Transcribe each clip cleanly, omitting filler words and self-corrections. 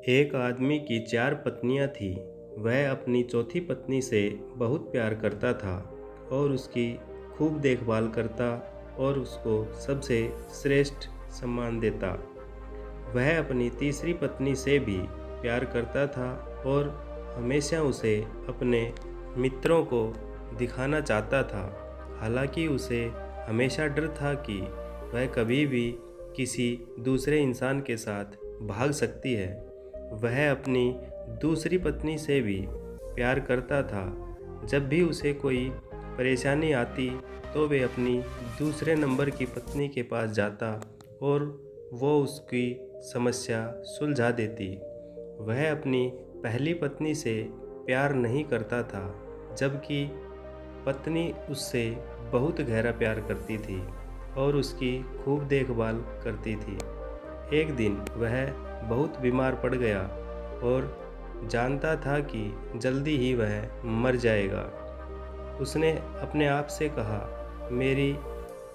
एक आदमी की 4 पत्नियां थीं। वह अपनी चौथी पत्नी से बहुत प्यार करता था और उसकी खूब देखभाल करता और उसको सबसे श्रेष्ठ सम्मान देता। वह अपनी तीसरी पत्नी से भी प्यार करता था और हमेशा उसे अपने मित्रों को दिखाना चाहता था। हालांकि उसे हमेशा डर था कि वह कभी भी किसी दूसरे इंसान के साथ भाग सकती है। वह अपनी दूसरी पत्नी से भी प्यार करता था। जब भी उसे कोई परेशानी आती तो वे अपनी दूसरे नंबर की पत्नी के पास जाता और वो उसकी समस्या सुलझा देती। वह अपनी पहली पत्नी से प्यार नहीं करता था, जबकि पत्नी उससे बहुत गहरा प्यार करती थी और उसकी खूब देखभाल करती थी। एक दिन वह बहुत बीमार पड़ गया और जानता था कि जल्दी ही वह मर जाएगा। उसने अपने आप से कहा, मेरी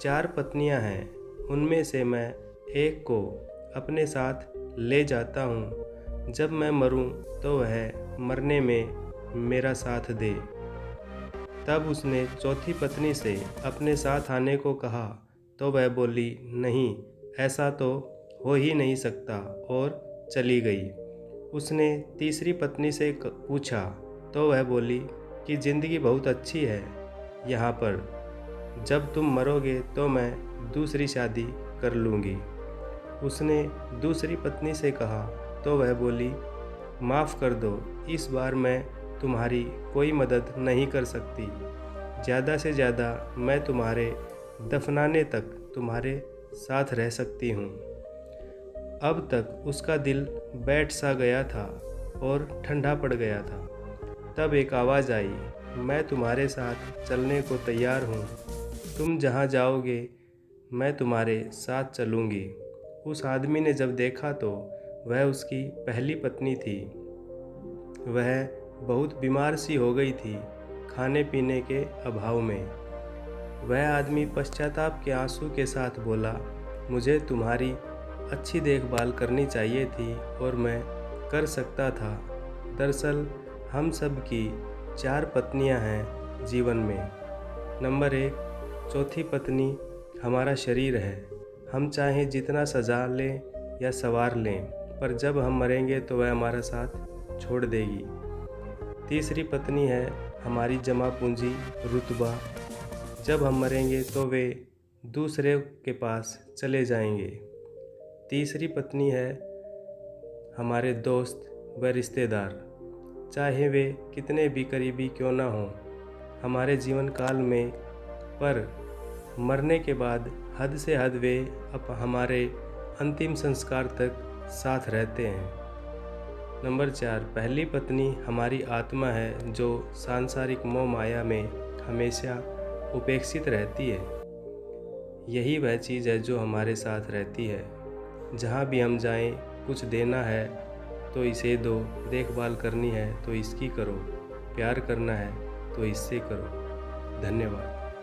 4 पत्नियां हैं, उनमें से मैं एक को अपने साथ ले जाता हूँ। जब मैं मरूँ तो वह मरने में मेरा साथ दे। तब उसने चौथी पत्नी से अपने साथ आने को कहा तो वह बोली, नहीं, ऐसा तो हो ही नहीं सकता, और चली गई। उसने तीसरी पत्नी से पूछा तो वह बोली कि ज़िंदगी बहुत अच्छी है यहाँ पर, जब तुम मरोगे तो मैं दूसरी शादी कर लूँगी। उसने दूसरी पत्नी से कहा तो वह बोली, माफ़ कर दो, इस बार मैं तुम्हारी कोई मदद नहीं कर सकती। ज़्यादा से ज़्यादा मैं तुम्हारे दफनाने तक तुम्हारे साथ रह सकती हूँ। अब तक उसका दिल बैठ सा गया था और ठंडा पड़ गया था। तब एक आवाज़ आई, मैं तुम्हारे साथ चलने को तैयार हूँ। तुम जहाँ जाओगे मैं तुम्हारे साथ चलूँगी। उस आदमी ने जब देखा तो वह उसकी पहली पत्नी थी। वह बहुत बीमार सी हो गई थी, खाने पीने के अभाव में। वह आदमी पश्चाताप के आंसू के साथ बोला, मुझे तुम्हारी अच्छी देखभाल करनी चाहिए थी और मैं कर सकता था। दरअसल हम सब की 4 पत्नियां हैं जीवन में। नंबर 1, चौथी पत्नी हमारा शरीर है। हम चाहे जितना सजा लें या संवार लें, पर जब हम मरेंगे तो वह हमारा साथ छोड़ देगी। तीसरी पत्नी है हमारी जमा पूंजी, रुतबा। जब हम मरेंगे तो वे दूसरे के पास चले जाएंगे। तीसरी पत्नी है हमारे दोस्त व रिश्तेदार, चाहे वे कितने भी करीबी क्यों ना हों हमारे जीवन काल में, पर मरने के बाद हद से हद वे हमारे अंतिम संस्कार तक साथ रहते हैं। नंबर 4, पहली पत्नी हमारी आत्मा है, जो सांसारिक मोह माया में हमेशा उपेक्षित रहती है। यही वह चीज़ है जो हमारे साथ रहती है। जहाँ भी हम जाएं, कुछ देना है तो इसे दो, देखभाल करनी है तो इसकी करो, प्यार करना है तो इससे करो। धन्यवाद।